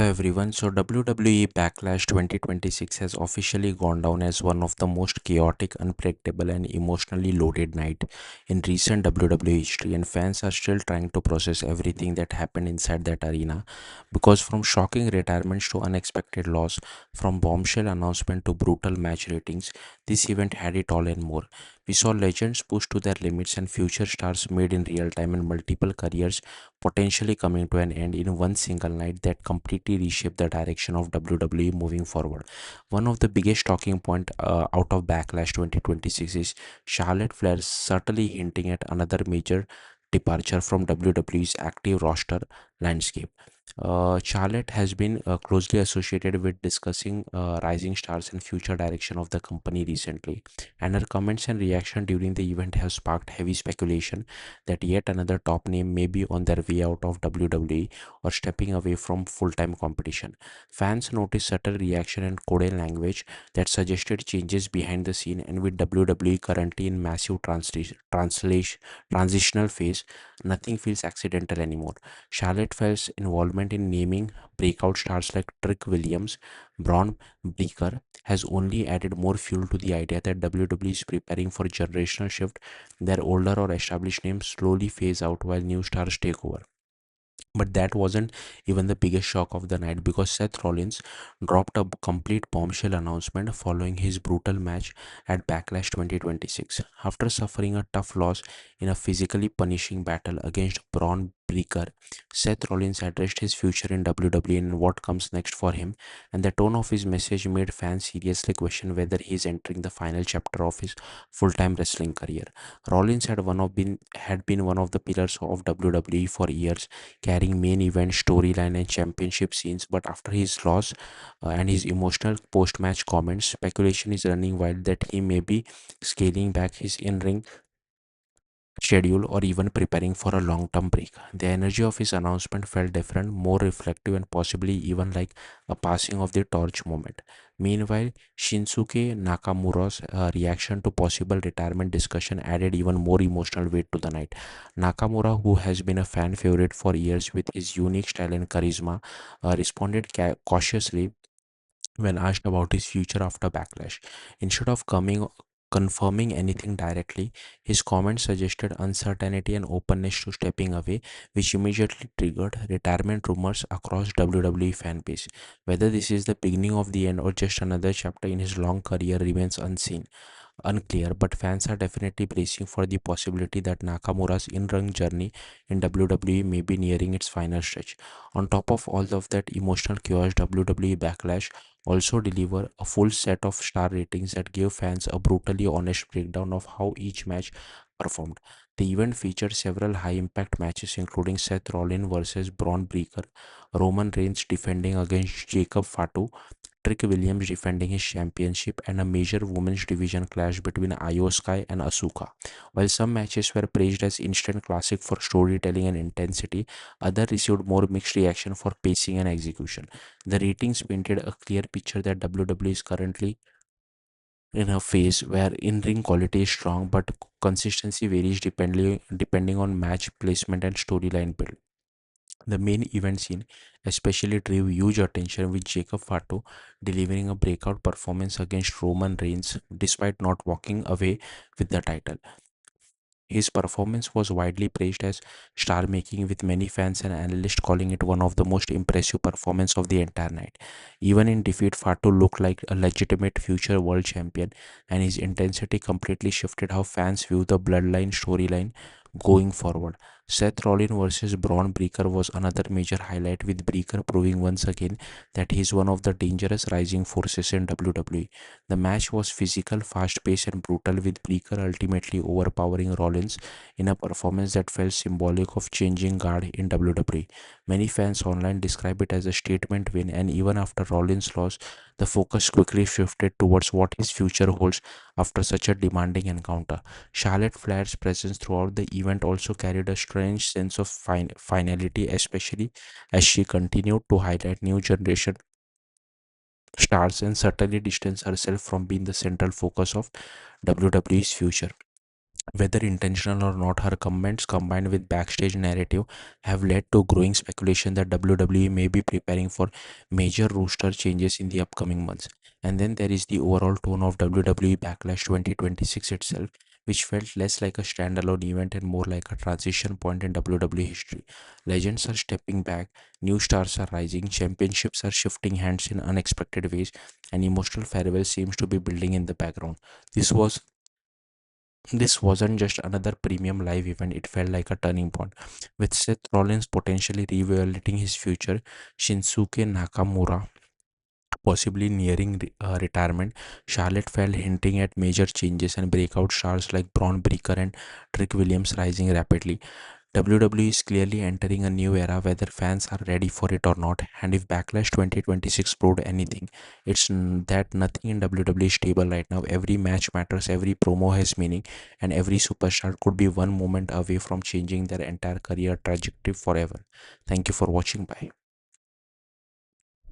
Everyone, so WWE Backlash 2026 has officially gone down as one of the most chaotic, unpredictable, and emotionally loaded night in recent WWE history, and fans are still trying to process everything that happened inside that arena. Because from shocking retirements to unexpected loss, from bombshell announcement to brutal match ratings, this event had it all and more. We saw legends pushed to their limits and future stars made in real time, and multiple careers potentially coming to an end in one single night that completely reshaped the direction of WWE moving forward. One of the biggest talking point out of Backlash 2026 is Charlotte Flair subtly hinting at another major departure from WWE's active roster landscape. Charlotte has been closely associated with discussing rising stars and future direction of the company recently, and her comments and reaction during the event have sparked heavy speculation that yet another top name may be on their way out of WWE or stepping away from full-time competition. Fans noticed subtle reaction and coded language that suggested changes behind the scene, and with WWE currently in massive transitional phase, nothing feels accidental anymore. Charlotte Flair's involvement in naming breakout stars like Trick Williams, Braun Breaker has only added more fuel to the idea that WWE is preparing for generational shift. Their older or established names slowly phase out while new stars take over. But that wasn't even the biggest shock of the night, because Seth Rollins dropped a complete bombshell announcement following his brutal match at Backlash 2026. After suffering a tough loss in a physically punishing battle against Braun Breaker, Seth Rollins addressed his future in WWE and what comes next for him, and the tone of his message made fans seriously question whether he is entering the final chapter of his full-time wrestling career. Rollins had been one of the pillars of WWE for years, carrying main event storyline and championship scenes. But after his loss and his emotional post-match comments, speculation is running wild that he may be scaling back his in-ring schedule or even preparing for a long-term break. The energy of his announcement felt different, more reflective, and possibly even like a passing of the torch moment. Meanwhile, Shinsuke Nakamura's reaction to possible retirement discussion added even more emotional weight to the night. Nakamura, who has been a fan favorite for years with his unique style and charisma, responded cautiously when asked about his future after Backlash. Instead of confirming anything directly, his comments suggested uncertainty and openness to stepping away, which immediately triggered retirement rumors across WWE fan base. Whether this is the beginning of the end or just another chapter in his long career remains unclear, but fans are definitely bracing for the possibility that Nakamura's in-ring journey in WWE may be nearing its final stretch. On top of all of that emotional chaos, WWE Backlash also deliver a full set of star ratings that give fans a brutally honest breakdown of how each match performed. The event featured several high-impact matches, including Seth Rollins versus Braun Breaker, Roman Reigns defending against Jacob Fatu, Trick Williams defending his championship, and a major women's division clash between Io Sky and Asuka. While some matches were praised as instant classic for storytelling and intensity, others received more mixed reaction for pacing and execution. The ratings painted a clear picture that WWE is currently in a phase where in-ring quality is strong, but consistency varies depending on match placement and storyline build. The main event scene especially drew huge attention, with Jacob Fatu delivering a breakout performance against Roman Reigns despite not walking away with the title. His performance was widely praised as star-making, with many fans and analysts calling it one of the most impressive performances of the entire night. Even in defeat, Fatu looked like a legitimate future world champion, and his intensity completely shifted how fans view the Bloodline storyline going forward. Seth Rollins versus Braun Breaker was another major highlight, with Breaker proving once again that he is one of the dangerous rising forces in WWE. The match was physical, fast paced, and brutal, with Breaker ultimately overpowering Rollins in a performance that felt symbolic of changing guard in WWE. Many fans online describe it as a statement win, and even after Rollins' loss, the focus quickly shifted towards what his future holds after such a demanding encounter. Charlotte Flair's presence throughout the event also carried a strange sense of finality, especially as she continued to highlight new generation stars and certainly distance herself from being the central focus of WWE's future. Whether intentional or not, her comments combined with backstage narrative have led to growing speculation that WWE may be preparing for major roster changes in the upcoming months. And then there is the overall tone of WWE Backlash 2026 itself, which felt less like a standalone event and more like a transition point in WWE history. Legends are stepping back, new stars are rising, championships are shifting hands in unexpected ways, and emotional farewell seems to be building in the background. This was this wasn't just another premium live event, it felt like a turning point. With Seth Rollins potentially reevaluating his future, Shinsuke Nakamura possibly nearing retirement, Charlotte fell hinting at major changes, and breakout stars like Braun Breaker and Trick Williams rising rapidly. WWE is clearly entering a new era whether fans are ready for it or not, and if Backlash 2026 proved anything, that nothing in WWE is stable right now. Every match matters, every promo has meaning, and every superstar could be one moment away from changing their entire career trajectory forever. Thank you for watching. Bye.